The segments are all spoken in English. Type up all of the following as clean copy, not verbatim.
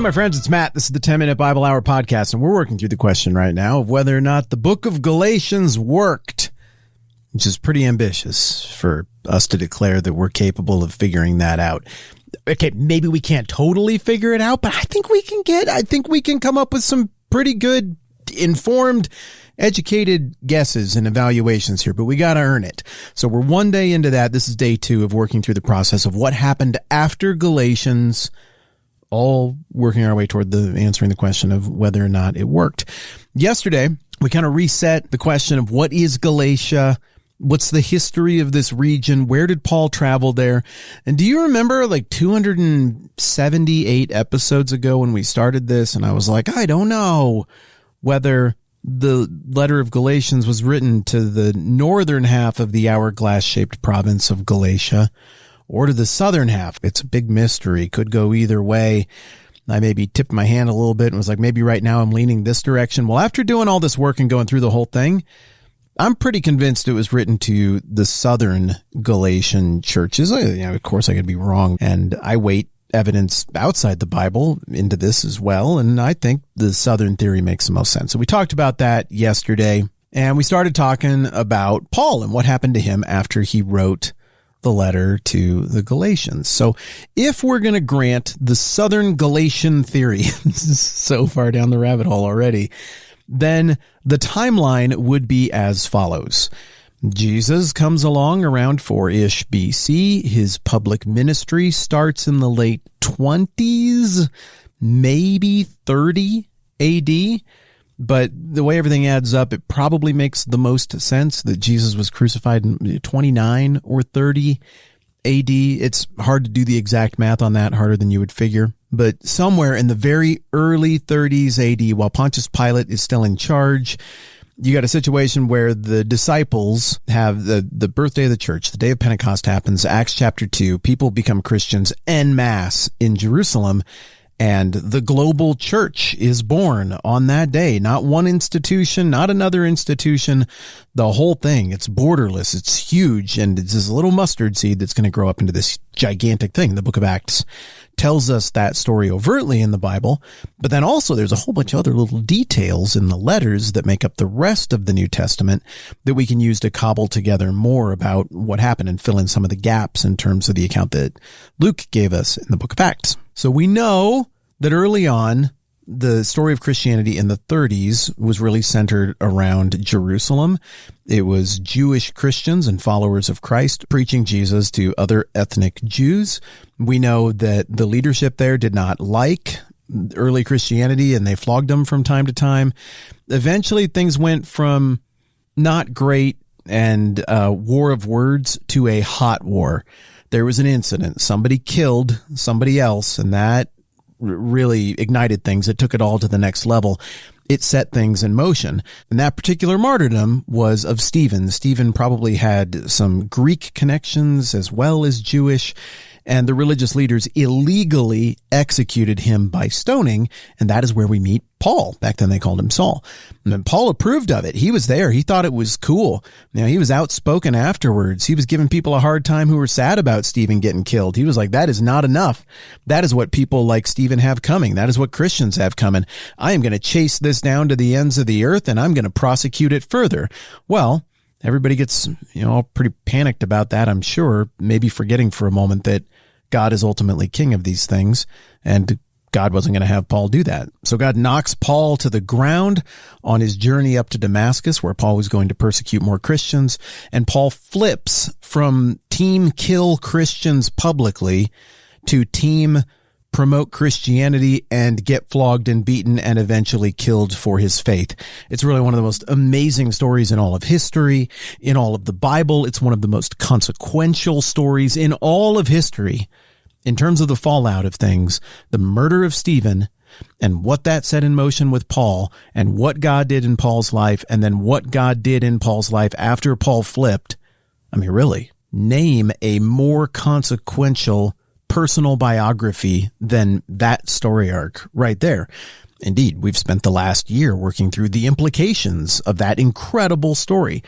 My friends, it's Matt. This is the 10-Minute Bible Hour podcast, and we're working through the question right now of whether or not the book of Galatians worked, which is pretty ambitious for us to declare that we're capable of figuring that out. Okay, maybe we can't totally figure it out, but I think we can come up with some pretty good, informed, educated guesses and evaluations here, but we got to earn it. So we're one day into that. This is day 2 of working through the process of what happened after Galatians, all working our way toward answering the question of whether or not it worked. Yesterday, we kind of reset the question of what is Galatia? What's the history of this region? Where did Paul travel there? And do you remember like 278 episodes ago when we started this? And I was like, I don't know whether the letter of Galatians was written to the northern half of the hourglass-shaped province of Galatia or to the southern half. It's a big mystery. Could go either way. I maybe tipped my hand a little bit and was like, maybe right now I'm leaning this direction. Well, after doing all this work and going through the whole thing, I'm pretty convinced it was written to the southern Galatian churches. Of course, I could be wrong. And I weight evidence outside the Bible into this as well. And I think the southern theory makes the most sense. So we talked about that yesterday. And we started talking about Paul and what happened to him after he wrote the letter to the Galatians. So if we're going to grant the Southern Galatian theory, this is so far down the rabbit hole already, then the timeline would be as follows. Jesus comes along around 4-ish BC. His public ministry starts in the late 20s, maybe 30 AD. But the way everything adds up, it probably makes the most sense that Jesus was crucified in 29 or 30 AD. It's hard to do the exact math on that, harder than you would figure. But somewhere in the very early 30s AD, while Pontius Pilate is still in charge, you got a situation where the disciples have the birthday of the church. The day of Pentecost happens, Acts chapter 2. People become Christians en masse in Jerusalem. And the global church is born on that day. Not one institution, not another institution, the whole thing. It's borderless. It's huge. And it's this little mustard seed that's going to grow up into this gigantic thing. The book of Acts tells us that story overtly in the Bible. But then also there's a whole bunch of other little details in the letters that make up the rest of the New Testament that we can use to cobble together more about what happened and fill in some of the gaps in terms of the account that Luke gave us in the book of Acts. So we know that early on, the story of Christianity in the 30s was really centered around Jerusalem. It was Jewish Christians and followers of Christ preaching Jesus to other ethnic Jews. We know that the leadership there did not like early Christianity, and they flogged them from time to time. Eventually, things went from not great and war of words to a hot war. There was an incident. Somebody killed somebody else, and that really ignited things. It took it all to the next level. It set things in motion. And that particular martyrdom was of Stephen. Stephen probably had some Greek connections as well as Jewish, and the religious leaders illegally executed him by stoning, and that is where we meet Paul. Back then they called him Saul. And Paul approved of it. He was there. He thought it was cool. He was outspoken afterwards. He was giving people a hard time who were sad about Stephen getting killed. He was like, that is not enough. That is what people like Stephen have coming. That is what Christians have coming. I am going to chase this down to the ends of the earth, and I'm going to prosecute it further. Well, everybody gets, all pretty panicked about that, I'm sure, maybe forgetting for a moment that God is ultimately king of these things, and God wasn't going to have Paul do that. So God knocks Paul to the ground on his journey up to Damascus, where Paul was going to persecute more Christians, and Paul flips from team kill Christians publicly to team promote Christianity and get flogged and beaten and eventually killed for his faith. It's really one of the most amazing stories in all of history, in all of the Bible. It's one of the most consequential stories in all of history in terms of the fallout of things. The murder of Stephen and what that set in motion with Paul, and what God did in Paul's life, and then what God did in Paul's life after Paul flipped. I mean, really, name a more consequential personal biography than that story arc right there. Indeed, we've spent the last year working through the implications of that incredible story.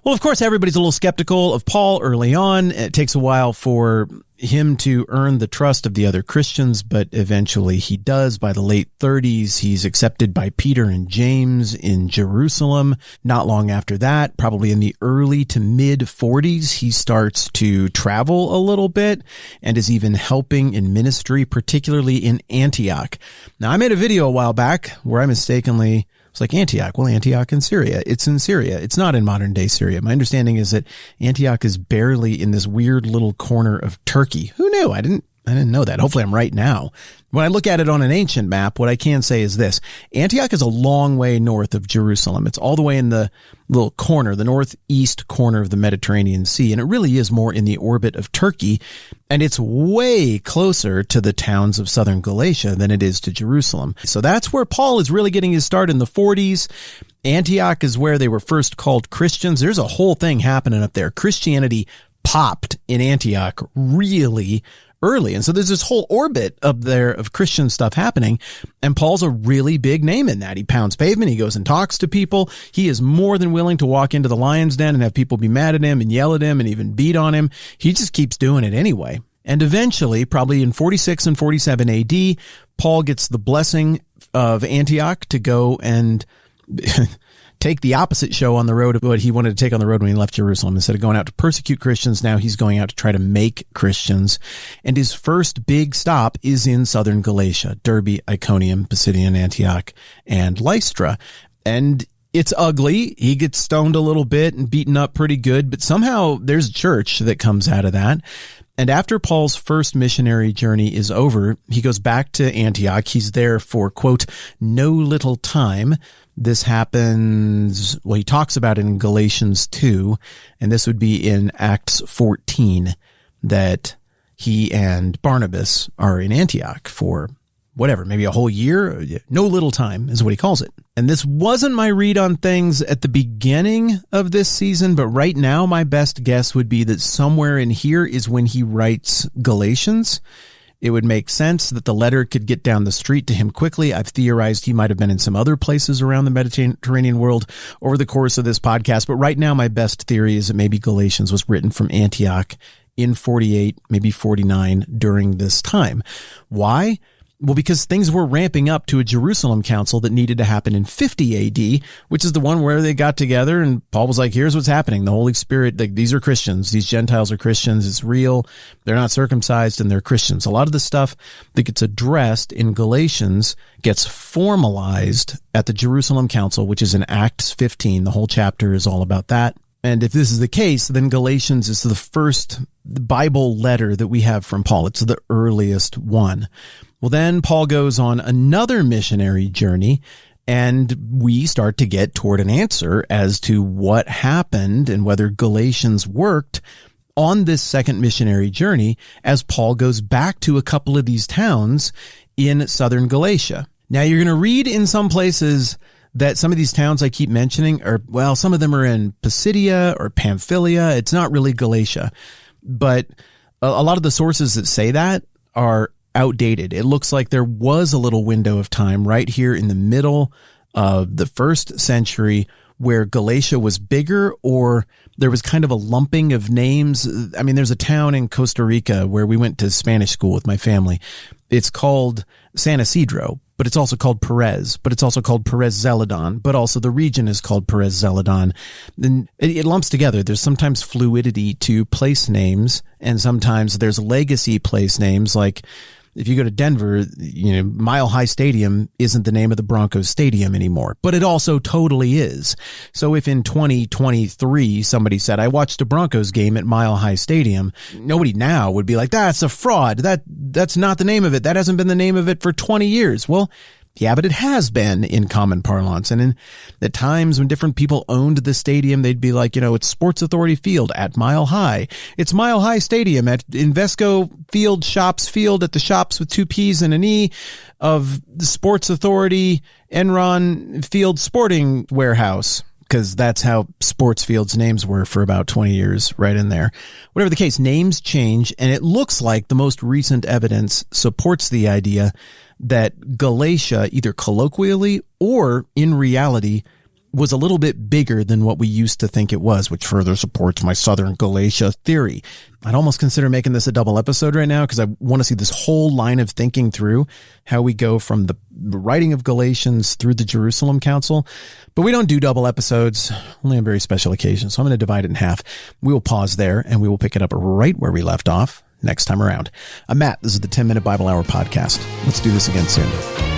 Well, of course, everybody's a little skeptical of Paul early on. It takes a while for him to earn the trust of the other Christians, but eventually he does. By the late 30s, he's accepted by Peter and James in Jerusalem. Not long after that, probably in the early to mid 40s, he starts to travel a little bit and is even helping in ministry, particularly in Antioch. Now, I made a video a while back where I mistakenly it's like Antioch. Well, Antioch in Syria. It's in Syria. It's not in modern day Syria. My understanding is that Antioch is barely in this weird little corner of Turkey. Who knew? I didn't know that. Hopefully I'm right now. When I look at it on an ancient map, what I can say is this. Antioch is a long way north of Jerusalem. It's all the way in the little corner, the northeast corner of the Mediterranean Sea. And it really is more in the orbit of Turkey. And it's way closer to the towns of southern Galatia than it is to Jerusalem. So that's where Paul is really getting his start in the 40s. Antioch is where they were first called Christians. There's a whole thing happening up there. Christianity popped in Antioch really early. And so there's this whole orbit up there of Christian stuff happening. And Paul's a really big name in that. He pounds pavement. He goes and talks to people. He is more than willing to walk into the lion's den and have people be mad at him and yell at him and even beat on him. He just keeps doing it anyway. And eventually, probably in 46 and 47 AD, Paul gets the blessing of Antioch to go and take the opposite show on the road of what he wanted to take on the road when he left Jerusalem. Instead of going out to persecute Christians, now he's going out to try to make Christians. And his first big stop is in southern Galatia, Derbe, Iconium, Pisidian, Antioch, and Lystra. And it's ugly. He gets stoned a little bit and beaten up pretty good, but somehow there's a church that comes out of that. And after Paul's first missionary journey is over, he goes back to Antioch. He's there for, quote, no little time. This happens, well, he talks about it in Galatians 2, and this would be in Acts 14, that he and Barnabas are in Antioch for whatever, maybe a whole year. No little time is what he calls it. And this wasn't my read on things at the beginning of this season, but right now my best guess would be that somewhere in here is when he writes Galatians. It would make sense that the letter could get down the street to him quickly. I've theorized he might have been in some other places around the Mediterranean world over the course of this podcast. But right now, my best theory is that maybe Galatians was written from Antioch in 48, maybe 49 during this time. Why? Well, because things were ramping up to a Jerusalem council that needed to happen in 50 AD, which is the one where they got together and Paul was like, here's what's happening. The Holy Spirit, these are Christians. These Gentiles are Christians. It's real. They're not circumcised and they're Christians. A lot of the stuff that gets addressed in Galatians gets formalized at the Jerusalem council, which is in Acts 15. The whole chapter is all about that. And if this is the case, then Galatians is the first Bible letter that we have from Paul. It's the earliest one. Well, then Paul goes on another missionary journey, and we start to get toward an answer as to what happened and whether Galatians worked on this second missionary journey as Paul goes back to a couple of these towns in southern Galatia. Now, you're going to read in some places that some of these towns I keep mentioning are, well, some of them are in Pisidia or Pamphylia. It's not really Galatia, but a lot of the sources that say that are outdated. It looks like there was a little window of time right here in the middle of the first century where Galatia was bigger, or there was kind of a lumping of names. I mean, there's a town in Costa Rica where we went to Spanish school with my family. It's called San Isidro, but it's also called Perez, but it's also called Perez Zeledon, but also the region is called Perez Zeledon. Then it lumps together. There's sometimes fluidity to place names, and sometimes there's legacy place names. Like if you go to Denver, Mile High Stadium isn't the name of the Broncos stadium anymore, but it also totally is. So if in 2023 somebody said, I watched a Broncos game at Mile High Stadium, nobody now would be like, that's a fraud. That's not the name of it. That hasn't been the name of it for 20 years. Well, yeah, but it has been in common parlance. And in the times when different people owned the stadium, they'd be like, it's Sports Authority Field at Mile High. It's Mile High Stadium at Invesco Field, Shops Field at the shops with two P's and an E of the Sports Authority Enron Field Sporting Warehouse. Because that's how sports fields' names were for about 20 years, right in there. Whatever the case, names change, and it looks like the most recent evidence supports the idea that Galatia, either colloquially or in reality, was a little bit bigger than what we used to think it was, which further supports my Southern Galatia theory. I'd almost consider making this a double episode right now because I want to see this whole line of thinking through how we go from the writing of Galatians through the Jerusalem Council. But we don't do double episodes, only on very special occasions. So I'm going to divide it in half. We will pause there and we will pick it up right where we left off next time around. I'm Matt. This is the 10-Minute Bible Hour podcast. Let's do this again soon.